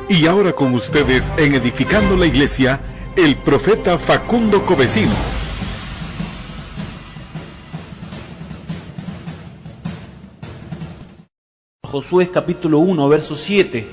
Y ahora con ustedes en Edificando la Iglesia, el profeta Facundo Covesino. Josué capítulo 1, verso 7.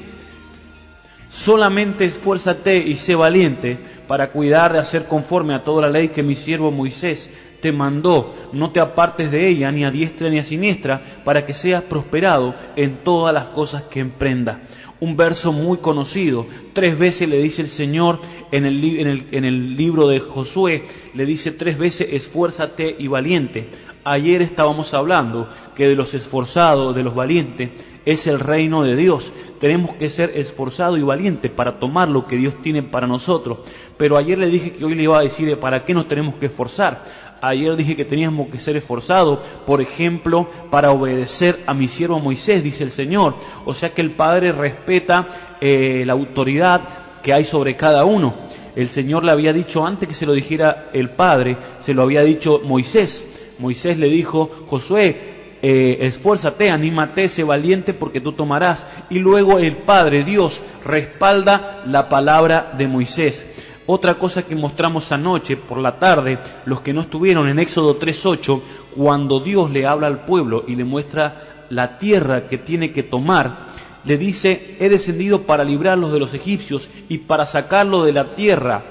Solamente esfuérzate y sé valiente para cuidar de hacer conforme a toda la ley que mi siervo Moisés te mandó. No te apartes de ella ni a diestra ni a siniestra, para que seas prosperado en todas las cosas que emprendas. Un verso muy conocido. 3 veces le dice el Señor en el libro de Josué, le dice 3 veces: esfuérzate y valiente. Ayer estábamos hablando que de los esforzados, de los valientes, es el reino de Dios. Tenemos que ser esforzados y valientes para tomar lo que Dios tiene para nosotros. Pero ayer le dije que hoy le iba a decir para qué nos tenemos que esforzar. Ayer dije que teníamos que ser esforzados, por ejemplo, para obedecer a mi siervo Moisés, dice el Señor. O sea que el Padre respeta la autoridad que hay sobre cada uno. El Señor le había dicho, antes que se lo dijera el Padre, se lo había dicho Moisés. Moisés le dijo: Josué, esfuérzate, anímate, sé valiente, porque tú tomarás. Y luego el Padre, Dios, respalda la palabra de Moisés. Otra cosa que mostramos anoche por la tarde, los que no estuvieron, en Éxodo 3:8, cuando Dios le habla al pueblo y le muestra la tierra que tiene que tomar, le dice: he descendido para librarlos de los egipcios y para sacarlos de la tierra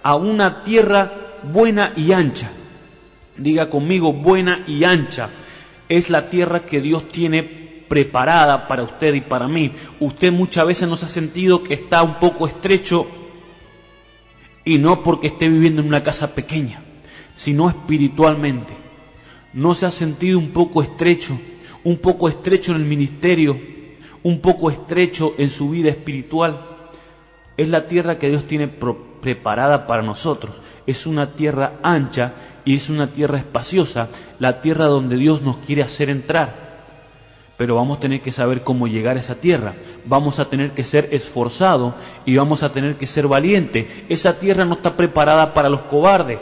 a una tierra buena y ancha. Diga conmigo: buena y ancha. Es la tierra que Dios tiene preparada para usted y para mí. Usted muchas veces nos ha sentido que está un poco estrecho, y no porque esté viviendo en una casa pequeña, sino espiritualmente. ¿No se ha sentido un poco estrecho en el ministerio, un poco estrecho en su vida espiritual? Es la tierra que Dios tiene preparada para nosotros. Es una tierra ancha y es una tierra espaciosa, la tierra donde Dios nos quiere hacer entrar. Pero vamos a tener que saber cómo llegar a esa tierra. Vamos a tener que ser esforzados y vamos a tener que ser valientes. Esa tierra no está preparada para los cobardes.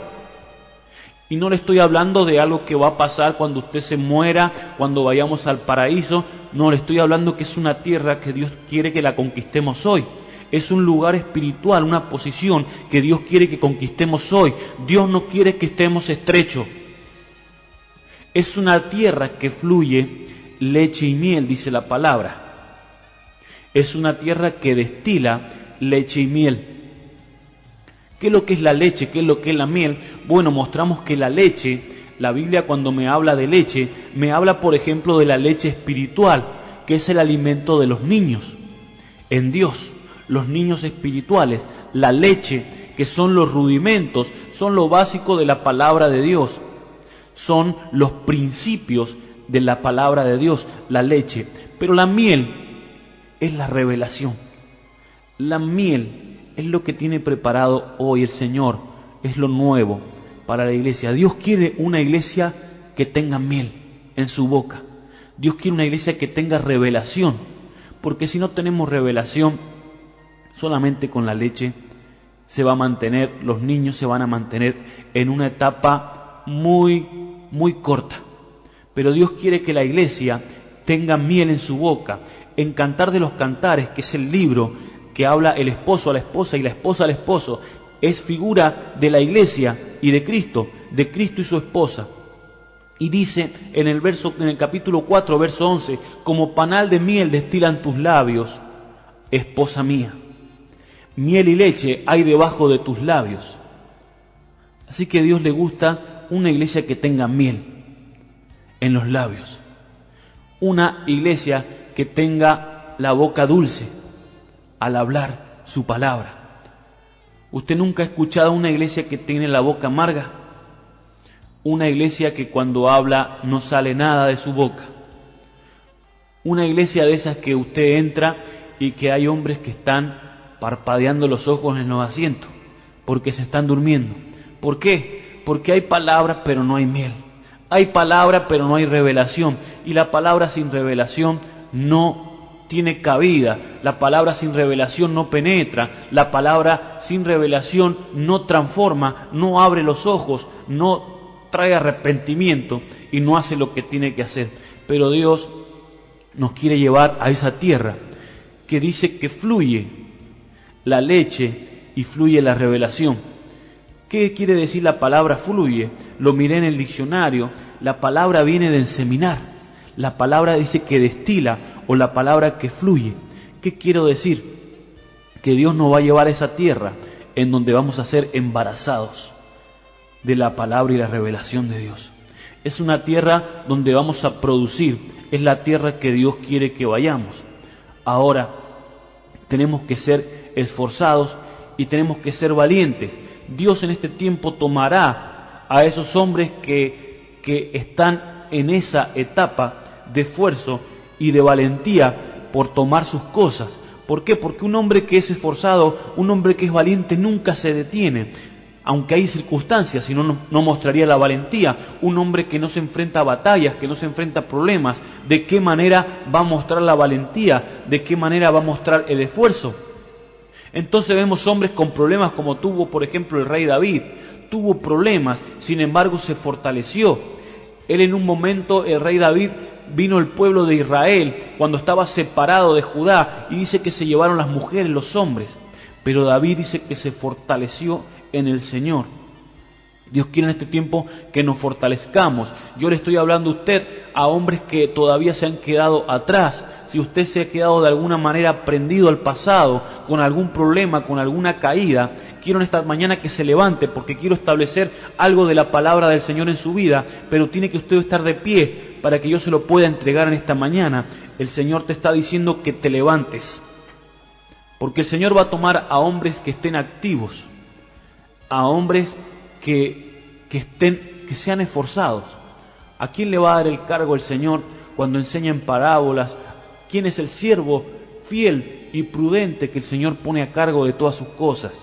Y no le estoy hablando de algo que va a pasar cuando usted se muera, cuando vayamos al paraíso. No, le estoy hablando que es una tierra que Dios quiere que la conquistemos hoy. Es un lugar espiritual, una posición que Dios quiere que conquistemos hoy. Dios no quiere que estemos estrechos. Es una tierra que fluye leche y miel, dice la palabra. Es una tierra que destila leche y miel. ¿Qué es lo que es la leche? ¿Qué es lo que es la miel? Bueno, mostramos que la leche, la Biblia cuando me habla de leche, me habla por ejemplo de la leche espiritual, que es el alimento de los niños en Dios, los niños espirituales. La leche, que son los rudimentos, son lo básico de la palabra de Dios, son los principios de la palabra de Dios, la leche. Pero la miel es la revelación. La miel es lo que tiene preparado hoy el Señor, es lo nuevo para la iglesia. Dios quiere una iglesia que tenga miel en su boca. Dios quiere una iglesia que tenga revelación, porque si no tenemos revelación, solamente con la leche se va a mantener, los niños se van a mantener en una etapa muy corta. Pero Dios quiere que la iglesia tenga miel en su boca. En Cantar de los Cantares, que es el libro que habla el esposo a la esposa y la esposa al esposo, es figura de la iglesia y de Cristo y su esposa. Y dice en el capítulo 4, verso 11, como panal de miel destilan tus labios, esposa mía. Miel y leche hay debajo de tus labios. Así que a Dios le gusta una iglesia que tenga miel en los labios. Una iglesia que tenga la boca dulce al hablar su palabra. ¿Usted nunca ha escuchado una iglesia que tiene la boca amarga? Una iglesia que cuando habla no sale nada de su boca. Una iglesia de esas que usted entra y que hay hombres que están parpadeando los ojos en los asientos porque se están durmiendo. ¿Por qué? Porque hay palabras pero no hay miel. Hay palabra pero no hay revelación, y la palabra sin revelación no tiene cabida. La palabra sin revelación no penetra, la palabra sin revelación no transforma, no abre los ojos, no trae arrepentimiento y no hace lo que tiene que hacer. Pero Dios nos quiere llevar a esa tierra que dice que fluye la leche y fluye la revelación. ¿Qué quiere decir la palabra fluye? Lo miré en el diccionario. La palabra viene de enseminar. La palabra dice que destila, o la palabra que fluye. ¿Qué quiero decir? Que Dios nos va a llevar a esa tierra en donde vamos a ser embarazados de la palabra y la revelación de Dios. Es una tierra donde vamos a producir. Es la tierra que Dios quiere que vayamos. Ahora, tenemos que ser esforzados y tenemos que ser valientes. Dios en este tiempo tomará a esos hombres que están en esa etapa de esfuerzo y de valentía por tomar sus cosas. ¿Por qué? Porque un hombre que es esforzado, un hombre que es valiente nunca se detiene. Aunque hay circunstancias, si no, no mostraría la valentía. Un hombre que no se enfrenta a batallas, que no se enfrenta a problemas, ¿de qué manera va a mostrar la valentía? ¿De qué manera va a mostrar el esfuerzo? Entonces vemos hombres con problemas como tuvo, por ejemplo, el rey David. Tuvo problemas, sin embargo se fortaleció. Él en un momento, el rey David, vino el pueblo de Israel cuando estaba separado de Judá y dice que se llevaron las mujeres, los hombres. Pero David dice que se fortaleció en el Señor. Dios quiere en este tiempo que nos fortalezcamos. Yo le estoy hablando a usted, a hombres que todavía se han quedado atrás. Si usted se ha quedado de alguna manera prendido al pasado, con algún problema, con alguna caída, quiero en esta mañana que se levante, porque quiero establecer algo de la palabra del Señor en su vida, pero tiene que usted estar de pie para que yo se lo pueda entregar en esta mañana. El Señor te está diciendo que te levantes, porque el Señor va a tomar a hombres que estén activos, a hombres que sean esforzados. ¿A quién le va a dar el cargo el Señor cuando enseña en parábolas? ¿Quién es el siervo fiel y prudente que el Señor pone a cargo de todas sus cosas?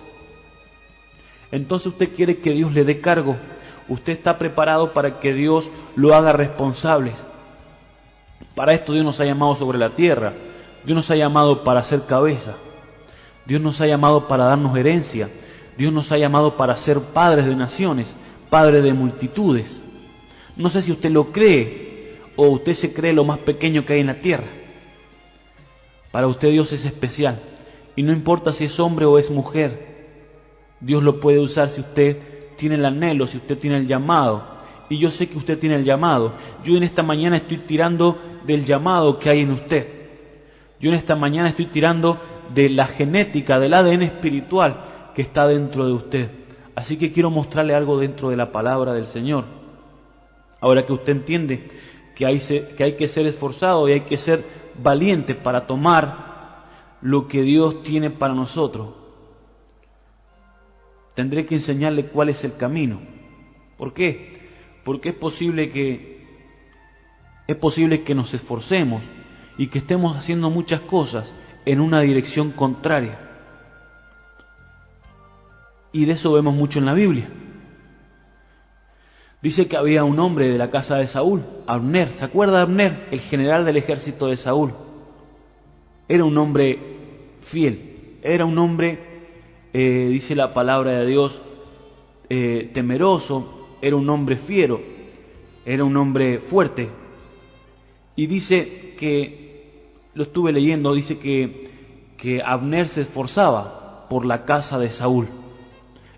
Entonces usted quiere que Dios le dé cargo. Usted está preparado para que Dios lo haga responsable. Para esto Dios nos ha llamado sobre la tierra. Dios nos ha llamado para ser cabeza. Dios nos ha llamado para darnos herencia. Dios nos ha llamado para ser padres de naciones, padres de multitudes. No sé si usted lo cree o usted se cree lo más pequeño que hay en la tierra. Para usted Dios es especial y no importa si es hombre o es mujer. Dios lo puede usar si usted tiene el anhelo, si usted tiene el llamado. Y yo sé que usted tiene el llamado. Yo en esta mañana estoy tirando del llamado que hay en usted. Yo en esta mañana estoy tirando de la genética, del ADN espiritual que está dentro de usted. Así que quiero mostrarle algo dentro de la palabra del Señor. Ahora que usted entiende que hay que ser esforzado y hay que ser valiente para tomar lo que Dios tiene para nosotros, tendré que enseñarle cuál es el camino. ¿Por qué? Porque es posible que nos esforcemos y que estemos haciendo muchas cosas en una dirección contraria. Y de eso vemos mucho en la Biblia. Dice que había un hombre de la casa de Saúl, Abner. ¿Se acuerda de Abner? El general del ejército de Saúl. Era un hombre fiel. Era un hombre, dice la palabra de Dios, temeroso. Era un hombre fiero. Era un hombre fuerte. Y dice que, lo estuve leyendo, dice que Abner se esforzaba por la casa de Saúl.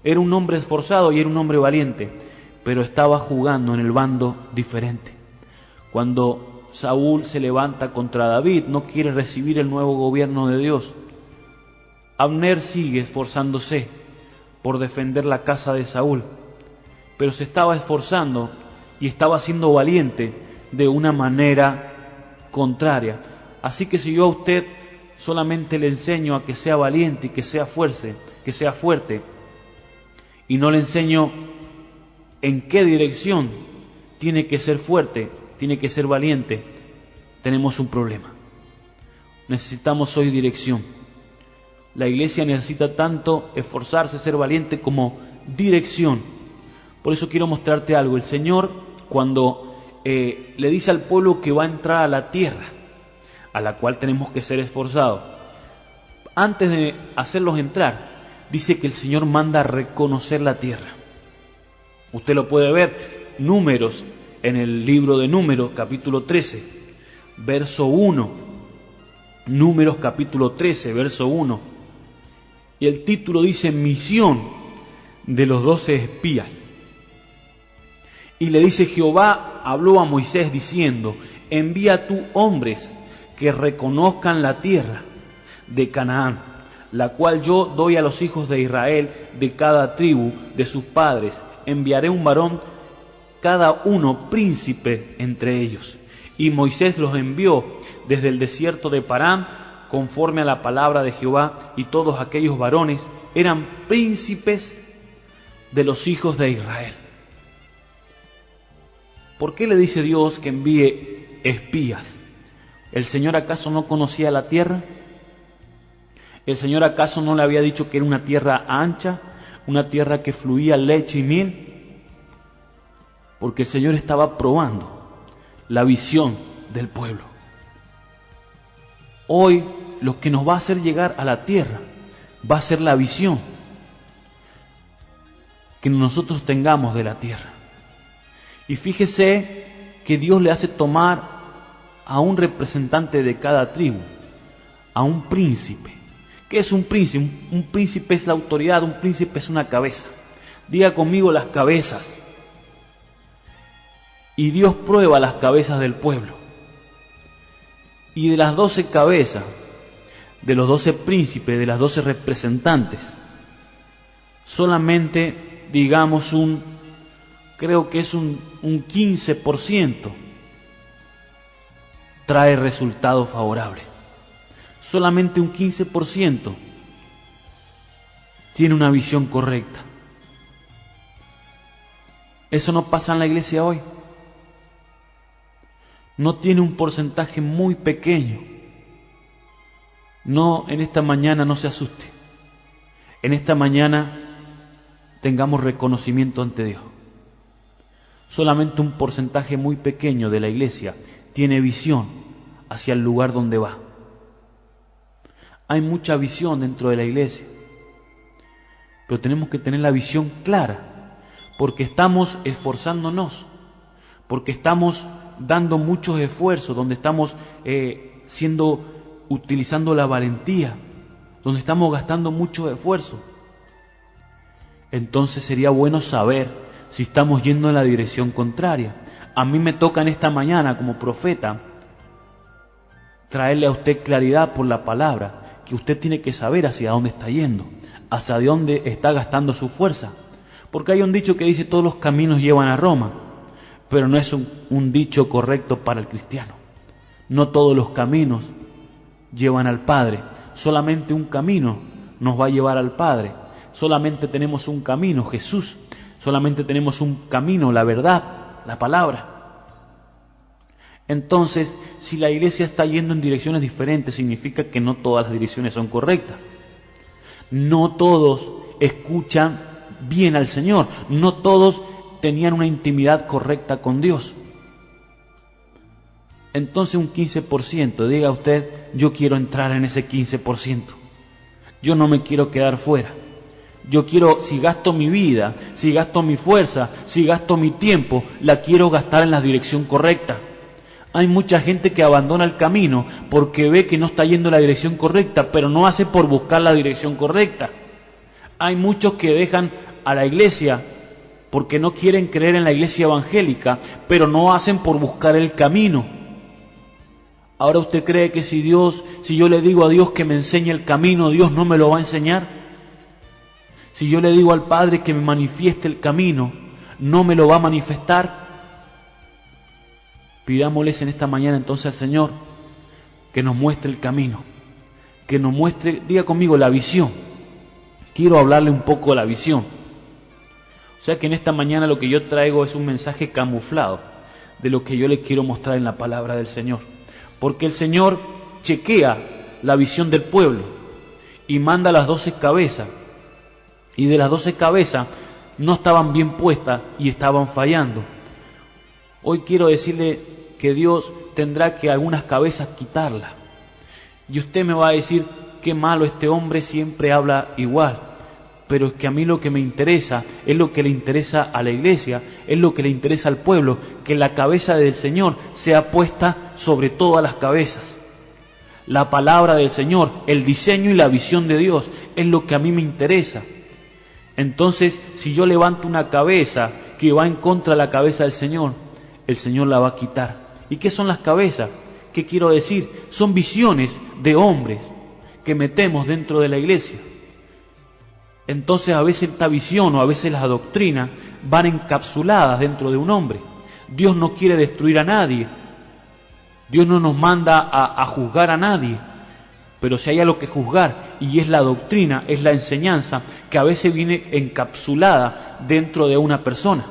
Era un hombre esforzado y era un hombre valiente, pero estaba jugando en el bando diferente. Cuando Saúl se levanta contra David, no quiere recibir el nuevo gobierno de Dios. Abner sigue esforzándose por defender la casa de Saúl, pero se estaba esforzando y estaba siendo valiente de una manera contraria. Así que si yo a usted solamente le enseño a que sea valiente y que sea fuerte, y no le enseño en qué dirección tiene que ser fuerte, tiene que ser valiente, tenemos un problema. Necesitamos hoy dirección. La iglesia necesita tanto esforzarse, ser valiente, como dirección. Por eso quiero mostrarte algo. El Señor, cuando le dice al pueblo que va a entrar a la tierra, a la cual tenemos que ser esforzados, antes de hacerlos entrar, dice que el Señor manda a reconocer la tierra. Usted lo puede ver, Números, en el libro de Números, capítulo 13, verso 1. Números, capítulo 13, verso 1. Y el título dice Misión de los 12 espías. Y le dice: Jehová habló a Moisés diciendo: envía tú hombres que reconozcan la tierra de Canaán, la cual yo doy a los hijos de Israel de cada tribu de sus padres. Enviaré un varón, cada uno príncipe entre ellos. Y Moisés los envió desde el desierto de Parán, conforme a la palabra de Jehová, y todos aquellos varones eran príncipes de los hijos de Israel. ¿Por qué le dice Dios que envíe espías? ¿El Señor acaso no conocía la tierra? ¿El Señor acaso no le había dicho que era una tierra ancha, una tierra que fluía leche y miel? Porque el Señor estaba probando la visión del pueblo. Hoy lo que nos va a hacer llegar a la tierra va a ser la visión que nosotros tengamos de la tierra. Y fíjese que Dios le hace tomar a un representante de cada tribu, a un príncipe. ¿Qué es un príncipe? Un príncipe es la autoridad, un príncipe es una cabeza. Diga conmigo: las cabezas. Y Dios prueba las cabezas del pueblo. Y de las 12 cabezas, de los 12 príncipes, de las 12 representantes, solamente, digamos, creo que es un 15% trae resultados favorables. Solamente un 15% tiene una visión correcta. Eso no pasa en la iglesia hoy. No tiene un porcentaje muy pequeño. No, en esta mañana no se asuste. En esta mañana tengamos reconocimiento ante Dios. Solamente un porcentaje muy pequeño de la iglesia tiene visión hacia el lugar donde va. Hay mucha visión dentro de la iglesia, pero tenemos que tener la visión clara, porque estamos esforzándonos, porque estamos dando muchos esfuerzos, donde estamos utilizando la valentía, donde estamos gastando mucho esfuerzo. Entonces sería bueno saber si estamos yendo en la dirección contraria. A mí me toca en esta mañana como profeta traerle a usted claridad por la palabra, que usted tiene que saber hacia dónde está yendo, hacia dónde está gastando su fuerza. Porque hay un dicho que dice: todos los caminos llevan a Roma, pero no es un dicho correcto para el cristiano. No todos los caminos llevan al Padre, solamente un camino nos va a llevar al Padre. Solamente tenemos un camino, Jesús. Solamente tenemos un camino, la verdad, la palabra. Entonces, si la iglesia está yendo en direcciones diferentes, significa que no todas las direcciones son correctas. No todos escuchan bien al Señor. No todos tenían una intimidad correcta con Dios. Entonces un 15%, diga usted: yo quiero entrar en ese 15%. Yo no me quiero quedar fuera. Yo quiero, si gasto mi vida, si gasto mi fuerza, si gasto mi tiempo, la quiero gastar en la dirección correcta. Hay mucha gente que abandona el camino porque ve que no está yendo en la dirección correcta, pero no hace por buscar la dirección correcta. Hay muchos que dejan a la iglesia porque no quieren creer en la iglesia evangélica, pero no hacen por buscar el camino. Ahora, ¿usted cree que si yo le digo a Dios que me enseñe el camino, Dios no me lo va a enseñar? Si yo le digo al Padre que me manifieste el camino, ¿no me lo va a manifestar? Pidámosles en esta mañana entonces al Señor que nos muestre el camino, que nos muestre, diga conmigo, la visión. Quiero hablarle un poco de la visión. O sea que en esta mañana lo que yo traigo es un mensaje camuflado de lo que yo le quiero mostrar en la palabra del Señor. Porque el Señor chequea la visión del pueblo y manda las 12 cabezas. Y de las 12 cabezas no estaban bien puestas y estaban fallando. Hoy quiero decirle que Dios tendrá que algunas cabezas quitarlas. Y usted me va a decir: qué malo, este hombre siempre habla igual. Pero es que a mí lo que me interesa es lo que le interesa a la iglesia, es lo que le interesa al pueblo, que la cabeza del Señor sea puesta sobre todas las cabezas. La palabra del Señor, el diseño y la visión de Dios es lo que a mí me interesa. Entonces, si yo levanto una cabeza que va en contra de la cabeza del Señor, el Señor la va a quitar. ¿Y qué son las cabezas? ¿Qué quiero decir? Son visiones de hombres que metemos dentro de la iglesia. Entonces a veces esta visión o a veces las doctrinas van encapsuladas dentro de un hombre. Dios no quiere destruir a nadie. Dios no nos manda a juzgar a nadie. Pero si hay algo que juzgar, y es la doctrina, es la enseñanza, que a veces viene encapsulada dentro de una persona.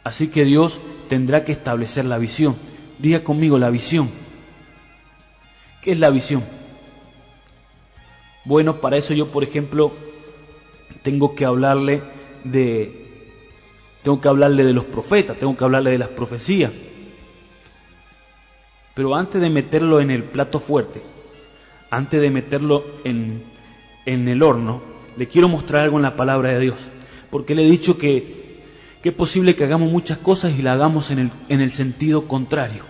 Así que Dios tendrá que establecer la visión. Diga conmigo la visión. ¿Qué es la visión? Bueno, para eso yo, por ejemplo, tengo que hablarle de los profetas, tengo que hablarle de las profecías. Pero antes de meterlo en el plato fuerte, antes de meterlo en el horno, le quiero mostrar algo en la palabra de Dios. Porque le he dicho que es posible que hagamos muchas cosas y la hagamos en el sentido contrario.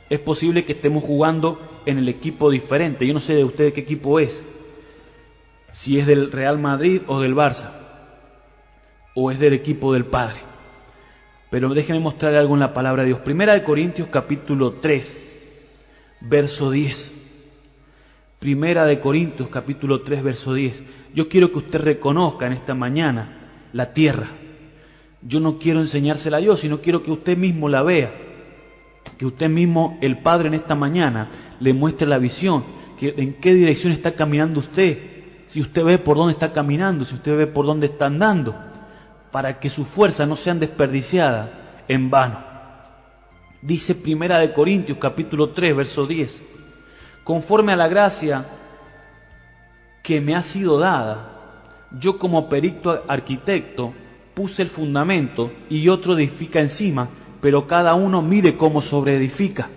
Es posible que estemos jugando en el equipo diferente. Yo no sé de ustedes qué equipo es. Si es del Real Madrid o del Barça, o es del equipo del Padre. Pero déjenme mostrarle algo en la palabra de Dios. Primera de Corintios capítulo 3, verso 10. Primera de Corintios capítulo 3, verso 10. Yo quiero que usted reconozca en esta mañana la tierra. Yo no quiero enseñársela yo, sino quiero que usted mismo la vea. Que usted mismo, el Padre, en esta mañana le muestre la visión. Que en qué dirección está caminando usted. Si usted ve por dónde está caminando, si usted ve por dónde está andando, para que sus fuerzas no sean desperdiciadas en vano. Dice Primera de Corintios capítulo 3, verso 10. Conforme a la gracia que me ha sido dada, yo como perito arquitecto puse el fundamento y otro edifica encima, pero cada uno mire cómo sobreedifica.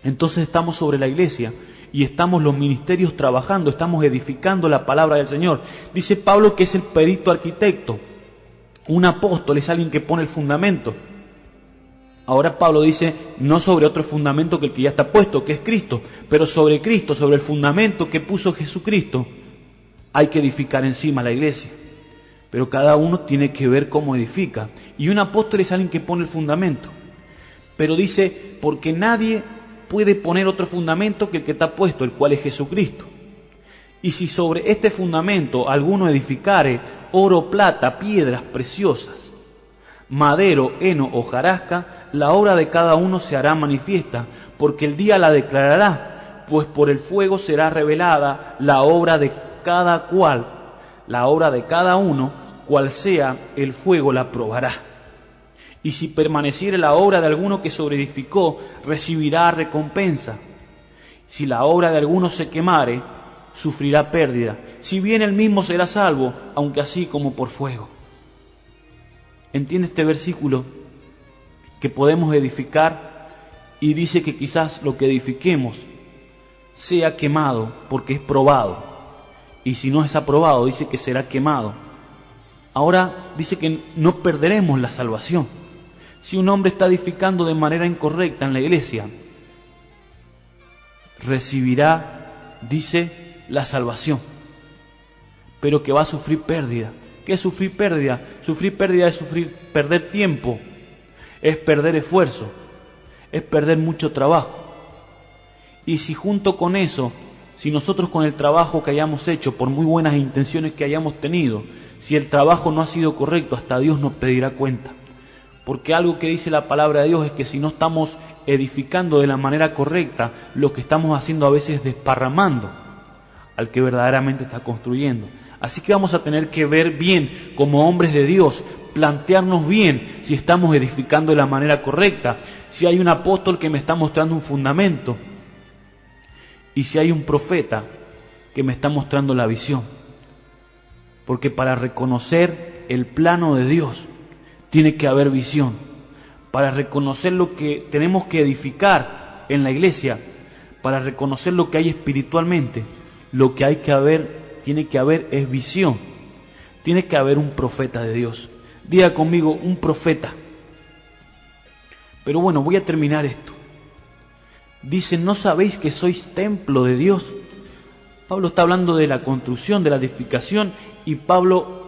Entonces estamos sobre la iglesia y estamos los ministerios trabajando, estamos edificando la palabra del Señor. Dice Pablo que es el perito arquitecto. Un apóstol es alguien que pone el fundamento. Ahora Pablo dice, no sobre otro fundamento que el que ya está puesto, que es Cristo, pero sobre Cristo, sobre el fundamento que puso Jesucristo, hay que edificar encima la iglesia. Pero cada uno tiene que ver cómo edifica. Y un apóstol es alguien que pone el fundamento. Pero dice, porque nadie puede poner otro fundamento que el que está puesto, el cual es Jesucristo. Y si sobre este fundamento alguno edificare oro, plata, piedras preciosas, madero, heno, hojarasca, la obra de cada uno se hará manifiesta, porque el día la declarará, pues por el fuego será revelada la obra de cada cual, la obra de cada uno, cual sea el fuego la probará. Y si permaneciere la obra de alguno que sobreedificó, recibirá recompensa. Si la obra de alguno se quemare, sufrirá pérdida. Si bien él mismo será salvo, aunque así como por fuego. ¿Entiende este versículo? Que podemos edificar y dice que quizás lo que edifiquemos sea quemado porque es probado. Y si no es aprobado, dice que será quemado. Ahora dice que no perderemos la salvación. Si un hombre está edificando de manera incorrecta en la iglesia, recibirá, dice, la salvación, pero que va a sufrir pérdida. ¿Qué es sufrir pérdida? Sufrir pérdida es perder tiempo, es perder esfuerzo, es perder mucho trabajo. Y si junto con eso, si nosotros con el trabajo que hayamos hecho, por muy buenas intenciones que hayamos tenido, si el trabajo no ha sido correcto, hasta Dios nos pedirá cuenta. Porque algo que dice la palabra de Dios es que si no estamos edificando de la manera correcta, lo que estamos haciendo a veces es desparramando al que verdaderamente está construyendo. Así que vamos a tener que ver bien como hombres de Dios, plantearnos bien si estamos edificando de la manera correcta, si hay un apóstol que me está mostrando un fundamento y si hay un profeta que me está mostrando la visión. Porque para reconocer el plano de Dios tiene que haber visión. Para reconocer lo que tenemos que edificar en la iglesia, para reconocer lo que hay espiritualmente, lo que hay que haber, tiene que haber es visión. Tiene que haber un profeta de Dios. Diga conmigo, un profeta. Pero bueno, voy a terminar esto. Dice, ¿no sabéis que sois templo de Dios? Pablo está hablando de la construcción, de la edificación, y Pablo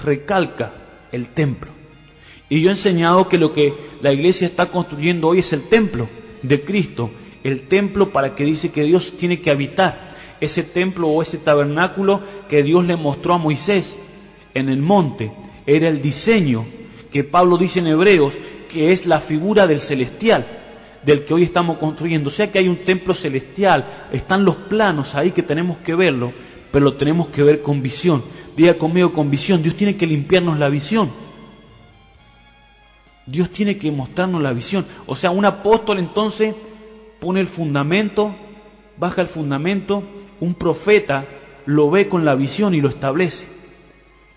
recalca el templo. Y yo he enseñado que lo que la iglesia está construyendo hoy es el templo de Cristo, el templo para que dice que Dios tiene que habitar, ese templo o ese tabernáculo que Dios le mostró a Moisés en el monte, era el diseño que Pablo dice en Hebreos, que es la figura del celestial, del que hoy estamos construyendo. O sea que hay un templo celestial, están los planos ahí que tenemos que verlo, pero lo tenemos que ver con visión. Diga conmigo, con visión. Dios tiene que limpiarnos la visión. Dios tiene que mostrarnos la visión. O sea, un apóstol entonces pone el fundamento, baja el fundamento, un profeta lo ve con la visión y lo establece.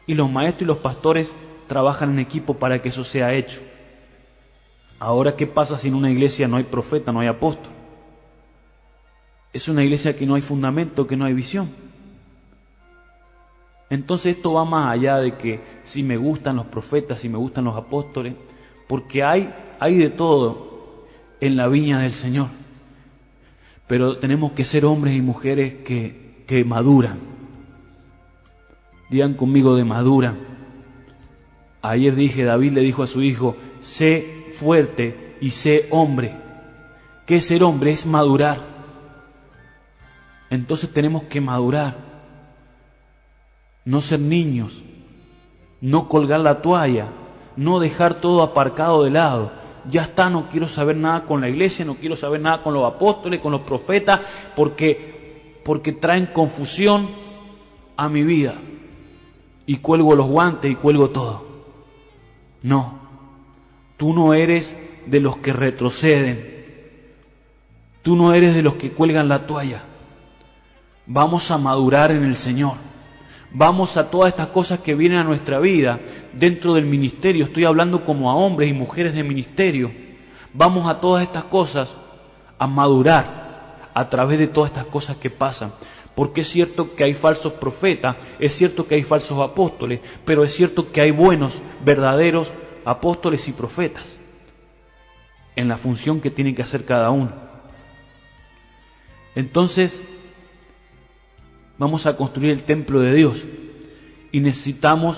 Y los maestros y los pastores trabajan en equipo para que eso sea hecho. Ahora, ¿qué pasa si en una iglesia no hay profeta, no hay apóstol? Es una iglesia que no hay fundamento, que no hay visión. Entonces esto va más allá de que si me gustan los profetas, si me gustan los apóstoles, porque hay de todo en la viña del Señor. Pero tenemos que ser hombres y mujeres que maduran. Digan conmigo, de maduran. Ayer dije, David le dijo a su hijo, sé fuerte y sé hombre. ¿Qué es ser hombre? Es madurar. Entonces tenemos que madurar. No ser niños. No colgar la toalla. No dejar todo aparcado de lado. Ya está, no quiero saber nada con la iglesia, no quiero saber nada con los apóstoles, con los profetas, porque traen confusión a mi vida. Y cuelgo los guantes y cuelgo todo. No, tú no eres de los que retroceden. Tú no eres de los que cuelgan la toalla. Vamos a madurar en el Señor. Vamos a todas estas cosas que vienen a nuestra vida dentro del ministerio. Estoy hablando como a hombres y mujeres de ministerio. Vamos a todas estas cosas a madurar a través de todas estas cosas que pasan. Porque es cierto que hay falsos profetas, es cierto que hay falsos apóstoles, pero es cierto que hay buenos, verdaderos apóstoles y profetas en la función que tienen que hacer cada uno. Entonces, vamos a construir el templo de Dios y necesitamos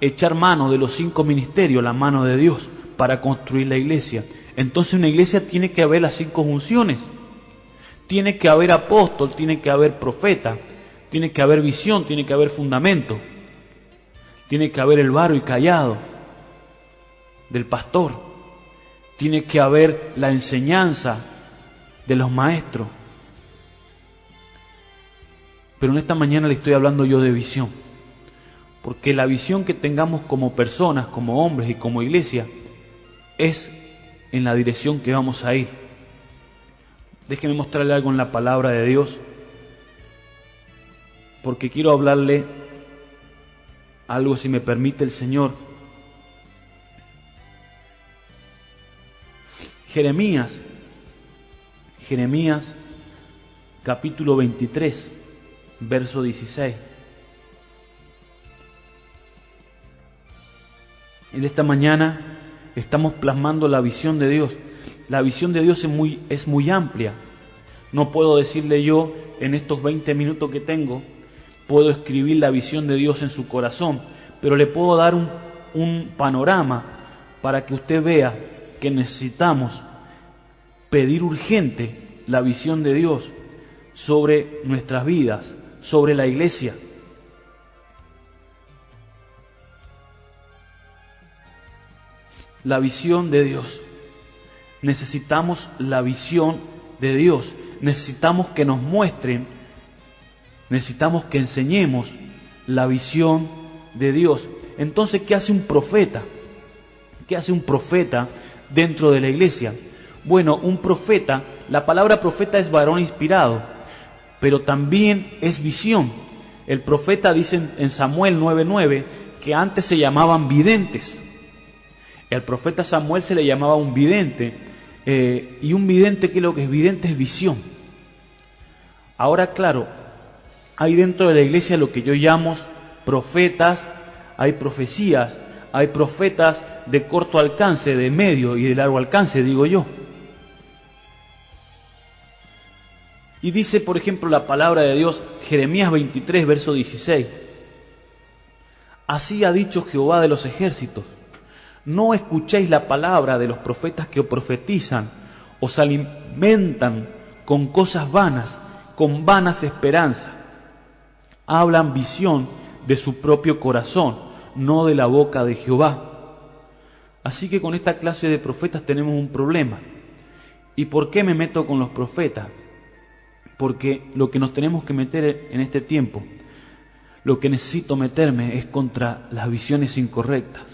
echar mano de los 5 ministerios, la mano de Dios, para construir la iglesia. Entonces, una iglesia tiene que haber las 5 funciones. Tiene que haber apóstol, tiene que haber profeta, tiene que haber visión, tiene que haber fundamento, tiene que haber el varo y callado del pastor, tiene que haber la enseñanza de los maestros. Pero en esta mañana le estoy hablando yo de visión, porque la visión que tengamos como personas, como hombres y como iglesia, es en la dirección que vamos a ir. Déjeme mostrarle algo en la palabra de Dios, porque quiero hablarle algo, si me permite el Señor. Jeremías capítulo 23, verso 16. En esta mañana estamos plasmando la visión de Dios. La visión de Dios es muy amplia. No puedo decirle yo, en estos 20 minutos que tengo, puedo escribir la visión de Dios en su corazón, pero le puedo dar un panorama para que usted vea que necesitamos pedir urgente la visión de Dios sobre nuestras vidas, sobre la iglesia. La visión de Dios. Necesitamos la visión de Dios. Necesitamos que nos muestren, necesitamos que enseñemos la visión de Dios. Entonces, ¿qué hace un profeta? ¿Qué hace un profeta dentro de la iglesia? Bueno, un profeta, la palabra profeta es varón inspirado, pero también es visión. El profeta dice en Samuel 9:9 que antes se llamaban videntes. El profeta Samuel se le llamaba un vidente. Y un vidente, ¿qué es lo que es? Vidente es visión. Ahora, claro, hay dentro de la iglesia lo que yo llamo profetas, hay profecías, hay profetas de corto alcance, de medio y de largo alcance, digo yo. Y dice, por ejemplo, la palabra de Dios, Jeremías 23, verso 16. Así ha dicho Jehová de los ejércitos: no escuchéis la palabra de los profetas que profetizan, os alimentan con cosas vanas, con vanas esperanzas. Hablan visión de su propio corazón, no de la boca de Jehová. Así que con esta clase de profetas tenemos un problema. ¿Y por qué me meto con los profetas? Porque lo que nos tenemos que meter en este tiempo, lo que necesito meterme es contra las visiones incorrectas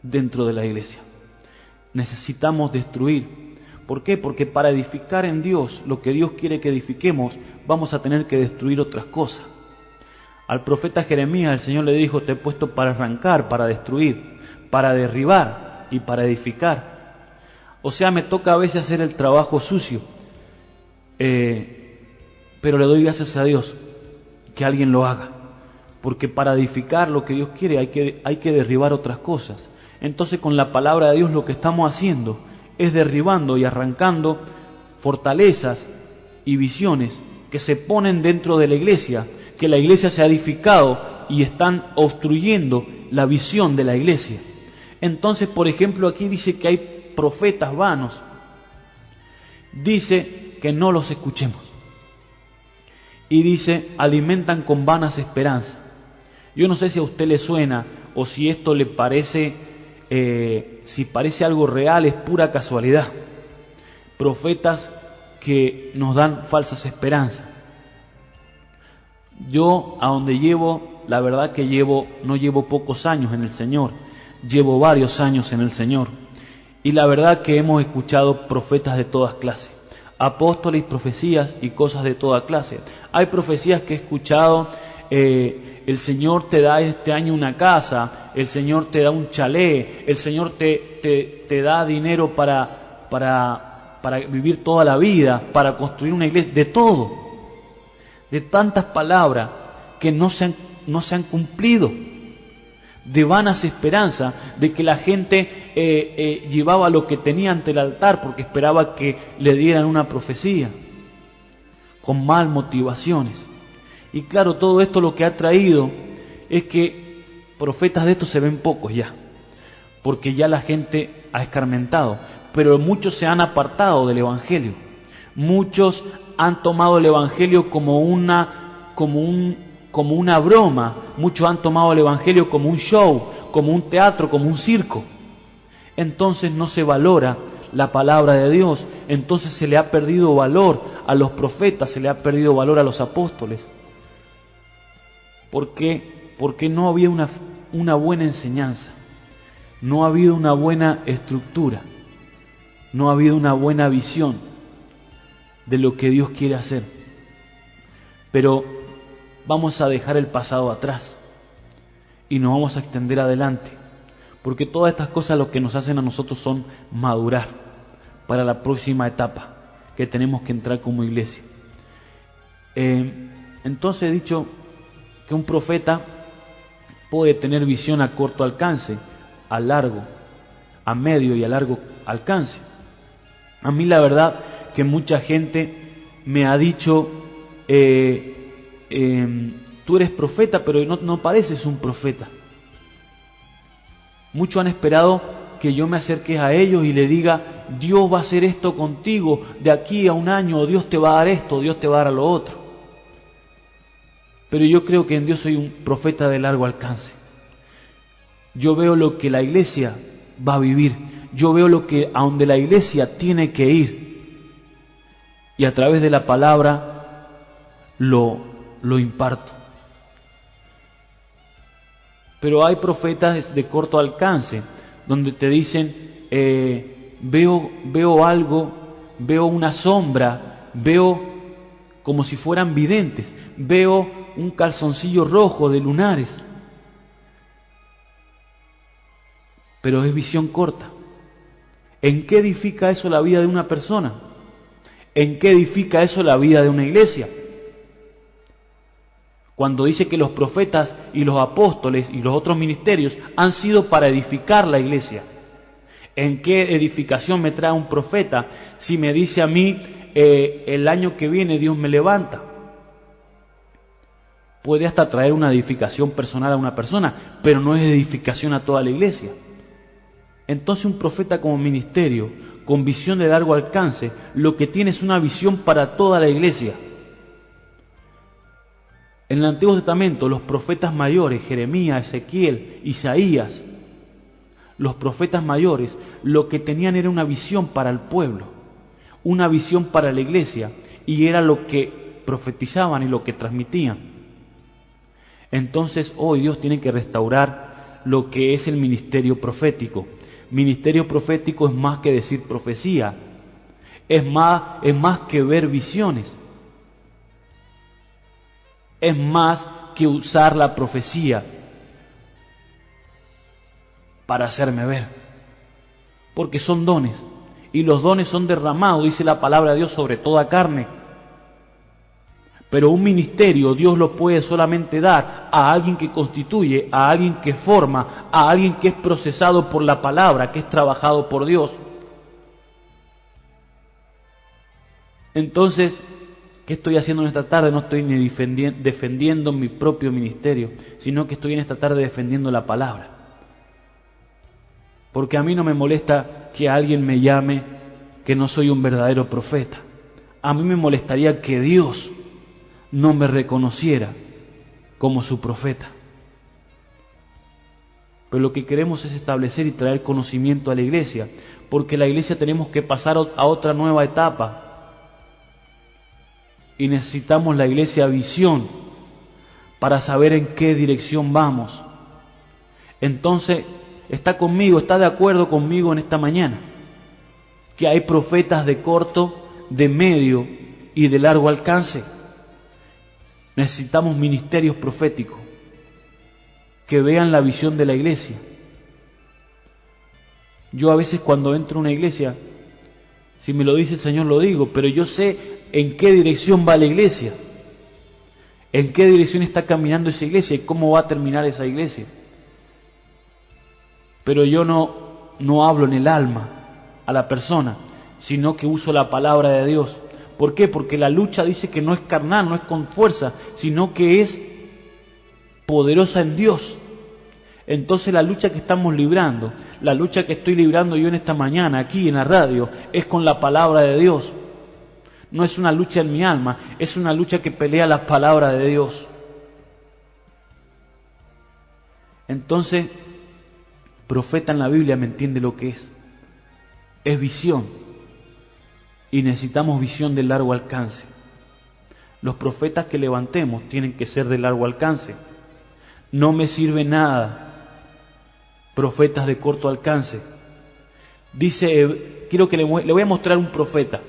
dentro de la iglesia. Necesitamos destruir. ¿Por qué? Porque para edificar en Dios lo que Dios quiere que edifiquemos, vamos a tener que destruir otras cosas. Al profeta Jeremías el Señor le dijo: te he puesto para arrancar, para destruir, para derribar y para edificar. O sea, me toca a veces hacer el trabajo sucio, pero le doy gracias a Dios que alguien lo haga, porque para edificar lo que Dios quiere hay que derribar otras cosas. Entonces con la palabra de Dios lo que estamos haciendo es derribando y arrancando fortalezas y visiones que se ponen dentro de la iglesia, que la iglesia se ha edificado y están obstruyendo la visión de la iglesia. Entonces, por ejemplo, aquí dice que hay profetas vanos. Dice que no los escuchemos. Y dice, alimentan con vanas esperanzas. Yo no sé si a usted le suena o si esto le parece, si parece algo real, es pura casualidad. Profetas que nos dan falsas esperanzas. Yo a donde llevo, la verdad que no llevo pocos años en el Señor, llevo varios años en el Señor. Y la verdad que hemos escuchado profetas de todas clases, apóstoles y profecías y cosas de toda clase. Hay profecías que he escuchado, el Señor te da este año una casa, el Señor te da un chalet, el Señor te da dinero para vivir toda la vida, para construir una iglesia, de todo. De tantas palabras que no se han cumplido, de vanas esperanzas, de que la gente llevaba lo que tenía ante el altar porque esperaba que le dieran una profecía, con mal motivaciones. Y claro, todo esto lo que ha traído es que profetas de estos se ven pocos ya, porque ya la gente ha escarmentado, pero muchos se han apartado del Evangelio, muchos han tomado el Evangelio como una broma, muchos han tomado el Evangelio como un show, como un teatro, como un circo. Entonces no se valora la palabra de Dios, entonces se le ha perdido valor a los profetas, se le ha perdido valor a los apóstoles. ¿Por qué? Porque no había una buena enseñanza, no ha habido una buena estructura, no ha habido una buena visión de lo que Dios quiere hacer. Pero vamos a dejar el pasado atrás y nos vamos a extender adelante, porque todas estas cosas lo que nos hacen a nosotros son madurar para la próxima etapa que tenemos que entrar como iglesia. Entonces he dicho que un profeta puede tener visión a corto alcance, a largo, a medio y a largo alcance. A mí la verdad que mucha gente me ha dicho, tú eres profeta, pero no pareces un profeta. Muchos han esperado que yo me acerque a ellos y le diga, Dios va a hacer esto contigo de aquí a un año, o Dios te va a dar esto, Dios te va a dar lo otro. Pero yo creo que en Dios soy un profeta de largo alcance. Yo veo lo que la iglesia va a vivir, yo veo a donde la iglesia tiene que ir. Y a través de la palabra lo imparto. Pero hay profetas de corto alcance, donde te dicen, veo algo, veo una sombra, veo como si fueran videntes, veo un calzoncillo rojo de lunares. Pero es visión corta. ¿En qué edifica eso la vida de una persona? ¿En qué edifica eso la vida de una iglesia? Cuando dice que los profetas y los apóstoles y los otros ministerios han sido para edificar la iglesia. ¿En qué edificación me trae un profeta si me dice a mí, el año que viene Dios me levanta. Puede hasta traer una edificación personal a una persona, pero no es edificación a toda la iglesia. Entonces un profeta como ministerio, con visión de largo alcance, lo que tiene es una visión para toda la iglesia. En el Antiguo Testamento, los profetas mayores, Jeremías, Ezequiel, Isaías, los profetas mayores, lo que tenían era una visión para el pueblo, una visión para la iglesia, y era lo que profetizaban y lo que transmitían. Entonces hoy Dios tiene que restaurar lo que es el ministerio profético. Ministerio profético es más que decir profecía, es más que ver visiones, es más que usar la profecía para hacerme ver, porque son dones, y los dones son derramados, dice la palabra de Dios, sobre toda carne. Pero un ministerio Dios lo puede solamente dar a alguien que constituye, a alguien que forma, a alguien que es procesado por la palabra, que es trabajado por Dios. Entonces, ¿qué estoy haciendo en esta tarde? No estoy ni defendiendo mi propio ministerio, sino que estoy en esta tarde defendiendo la palabra. Porque a mí no me molesta que alguien me llame que no soy un verdadero profeta. A mí me molestaría que Dios no me reconociera como su profeta. Pero lo que queremos es establecer y traer conocimiento a la iglesia, porque la iglesia tenemos que pasar a otra nueva etapa. Y necesitamos la iglesia visión para saber en qué dirección vamos. Entonces, está de acuerdo conmigo en esta mañana, que hay profetas de corto, de medio y de largo alcance. Necesitamos ministerios proféticos que vean la visión de la iglesia. Yo a veces cuando entro a una iglesia, si me lo dice el Señor lo digo, pero yo sé en qué dirección va la iglesia, en qué dirección está caminando esa iglesia y cómo va a terminar esa iglesia. Pero yo no hablo en el alma a la persona, sino que uso la palabra de Dios. ¿Por qué? Porque la lucha dice que no es carnal, no es con fuerza, sino que es poderosa en Dios. Entonces la lucha que estamos librando, la lucha que estoy librando yo en esta mañana, aquí en la radio, es con la palabra de Dios. No es una lucha en mi alma, es una lucha que pelea la palabra de Dios. Entonces, profeta en la Biblia me entiende lo que es. Es visión. Y necesitamos visión de largo alcance. Los profetas que levantemos tienen que ser de largo alcance. No me sirve nada profetas de corto alcance. Dice, quiero que le voy a mostrar un profeta.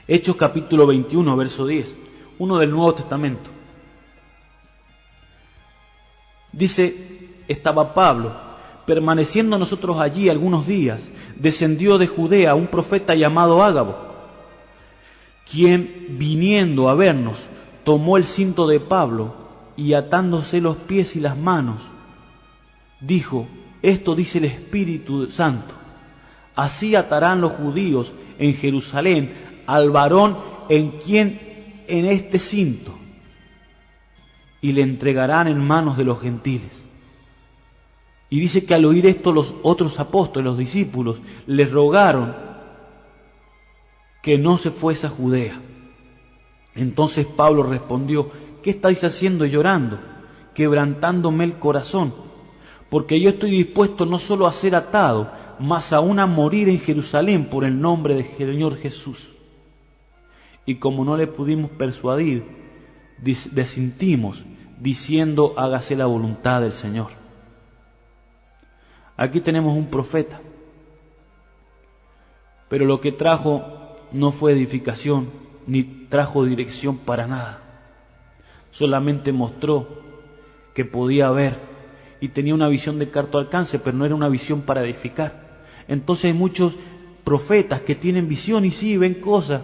Hechos capítulo 21, verso 10, uno del Nuevo Testamento. Dice, estaba Pablo, permaneciendo nosotros allí algunos días, descendió de Judea un profeta llamado Ágabo, quien viniendo a vernos, tomó el cinto de Pablo y atándose los pies y las manos, dijo, esto dice el Espíritu Santo, así atarán los judíos en Jerusalén al varón en quien en este cinto, y le entregarán en manos de los gentiles. Y dice que al oír esto los otros apóstoles, los discípulos, les rogaron que no se fuese a Judea. Entonces Pablo respondió, ¿qué estáis haciendo llorando, quebrantándome el corazón? Porque yo estoy dispuesto no solo a ser atado, mas aún a morir en Jerusalén por el nombre del Señor Jesús. Y como no le pudimos persuadir, desintimos, diciendo, hágase la voluntad del Señor. Aquí tenemos un profeta, pero lo que trajo no fue edificación, ni trajo dirección para nada. Solamente mostró que podía ver y tenía una visión de corto alcance, pero no era una visión para edificar. Entonces hay muchos profetas que tienen visión y sí ven cosas,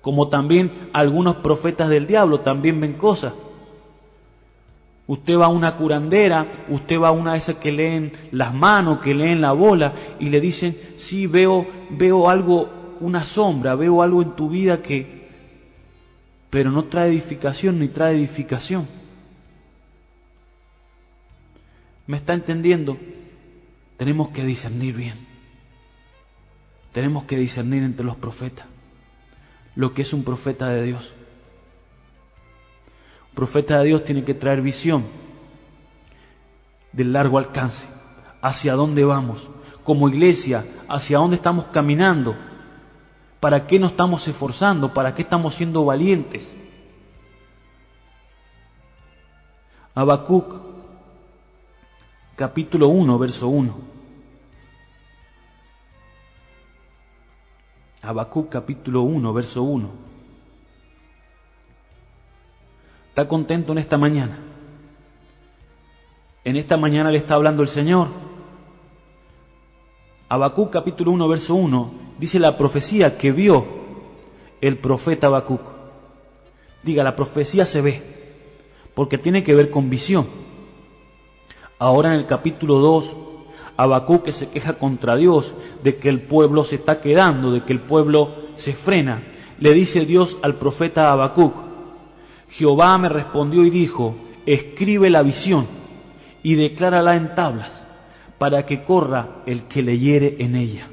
como también algunos profetas del diablo también ven cosas. Usted va a una curandera, usted va a una de esas que leen las manos, que leen la bola y le dicen, sí, veo algo una sombra, veo algo en tu vida pero no trae edificación ni trae edificación. ¿Me está entendiendo? Tenemos que discernir bien. Tenemos que discernir entre los profetas lo que es un profeta de Dios. Un profeta de Dios tiene que traer visión de largo alcance, hacia dónde vamos, como iglesia, hacia dónde estamos caminando, para qué nos estamos esforzando, para qué estamos siendo valientes. Habacuc, capítulo 1, verso 1. Habacuc, capítulo 1, verso 1. ¿Está contento en esta mañana? En esta mañana le está hablando el Señor. Habacuc, capítulo 1, verso 1, dice la profecía que vio el profeta Habacuc. Diga, la profecía se ve, porque tiene que ver con visión. Ahora en el capítulo 2, Habacuc que se queja contra Dios de que el pueblo se está quedando, de que el pueblo se frena. Le dice Dios al profeta Habacuc: Jehová me respondió y dijo, escribe la visión y declárala en tablas, para que corra el que leyere en ella.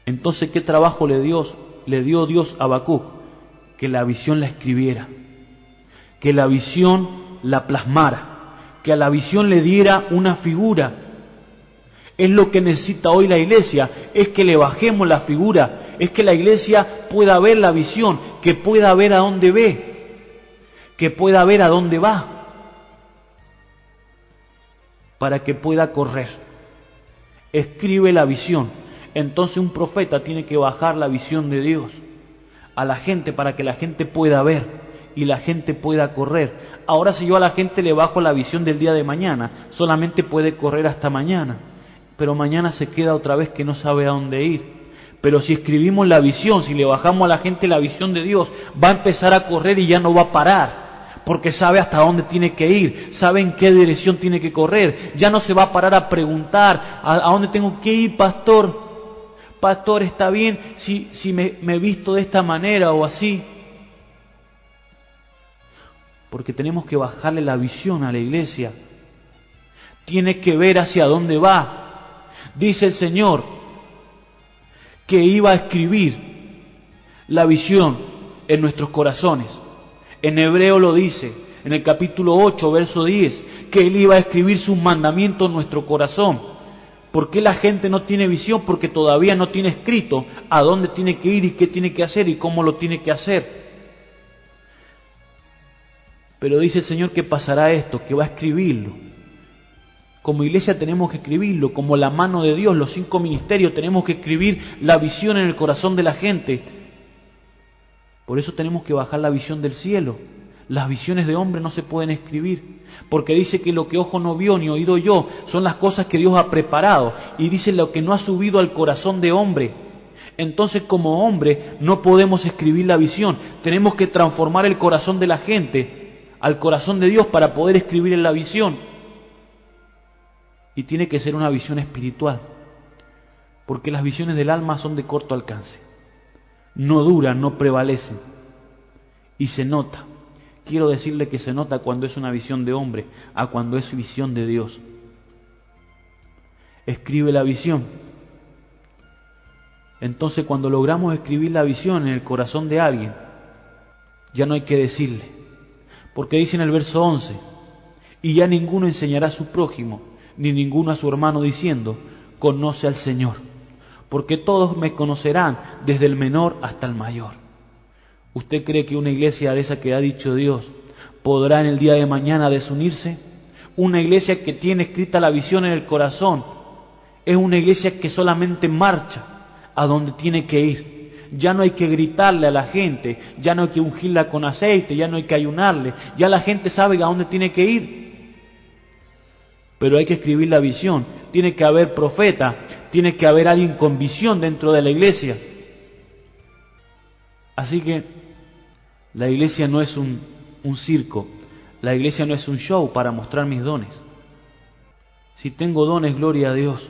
Entonces, ¿qué trabajo le dio Dios a Habacuc? Que la visión la escribiera, que la visión la plasmara, que a la visión le diera una figura. Es lo que necesita hoy la iglesia, es que le bajemos la figura, es que la iglesia pueda ver la visión, que pueda ver a dónde ve, que pueda ver a dónde va, para que pueda correr. Escribe la visión. Entonces un profeta tiene que bajar la visión de Dios a la gente para que la gente pueda ver y la gente pueda correr. Ahora, si yo a la gente le bajo la visión del día de mañana, solamente puede correr hasta mañana, pero mañana se queda otra vez que no sabe a dónde ir. Pero si escribimos la visión, si le bajamos a la gente la visión de Dios, va a empezar a correr y ya no va a parar, porque sabe hasta dónde tiene que ir, sabe en qué dirección tiene que correr. Ya no se va a parar a preguntar a dónde tengo que ir, pastor. Pastor, ¿está bien si me visto de esta manera o así? Porque tenemos que bajarle la visión a la iglesia. Tiene que ver hacia dónde va. Dice el Señor que iba a escribir la visión en nuestros corazones. En Hebreo lo dice, en el capítulo 8, verso 10, que Él iba a escribir sus mandamientos en nuestro corazón. ¿Por qué la gente no tiene visión? Porque todavía no tiene escrito a dónde tiene que ir y qué tiene que hacer y cómo lo tiene que hacer. Pero dice el Señor que pasará esto, que va a escribirlo. Como iglesia tenemos que escribirlo, como la mano de Dios, los 5 ministerios, tenemos que escribir la visión en el corazón de la gente. Por eso tenemos que bajar la visión del cielo. Las visiones de hombre no se pueden escribir, porque dice que lo que ojo no vio ni oído yo son las cosas que Dios ha preparado, y dice lo que no ha subido al corazón de hombre. Entonces, como hombre no podemos escribir la visión, tenemos que transformar el corazón de la gente al corazón de Dios para poder escribir en la visión. Y tiene que ser una visión espiritual, porque las visiones del alma son de corto alcance, no duran, no prevalecen, y se nota. Quiero decirle que se nota cuando es una visión de hombre a cuando es visión de Dios. Escribe la visión. Entonces, cuando logramos escribir la visión en el corazón de alguien, ya no hay que decirle, porque dice en el verso 11, y ya ninguno enseñará a su prójimo, ni ninguno a su hermano diciendo, conoce al Señor, porque todos me conocerán, desde el menor hasta el mayor. ¿Usted cree que una iglesia de esa que ha dicho Dios podrá en el día de mañana desunirse? Una iglesia que tiene escrita la visión en el corazón es una iglesia que solamente marcha a donde tiene que ir. Ya no hay que gritarle a la gente, ya no hay que ungirla con aceite, ya no hay que ayunarle, ya la gente sabe a dónde tiene que ir. Pero hay que escribir la visión, tiene que haber profeta, tiene que haber alguien con visión dentro de la iglesia. Así que la iglesia no es un circo, la iglesia no es un show para mostrar mis dones. Si tengo dones, gloria a Dios.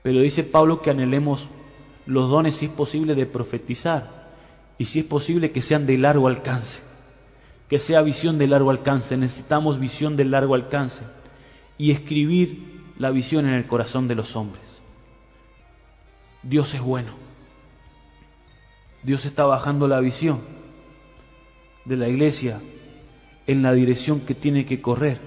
Pero dice Pablo que anhelemos los dones, si es posible, de profetizar, y si es posible que sean de largo alcance, que sea visión de largo alcance. Necesitamos visión de largo alcance y escribir la visión en el corazón de los hombres. Dios es bueno. Dios está bajando la visión de la iglesia en la dirección que tiene que correr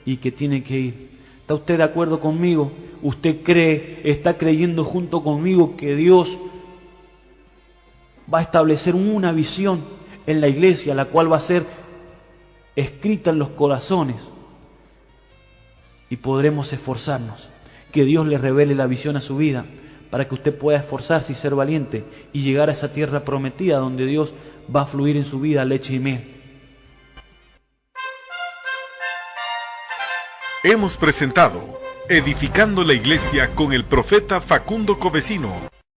y que tiene que ir. ¿Está usted de acuerdo conmigo? ¿Usted cree, está creyendo junto conmigo que Dios va a establecer una visión en la iglesia, la cual va a ser escrita en los corazones? Y podremos esforzarnos, que Dios le revele la visión a su vida, para que usted pueda esforzarse y ser valiente y llegar a esa tierra prometida donde Dios va a fluir en su vida leche y miel. Hemos presentado Edificando la Iglesia con el profeta Facundo Covesino.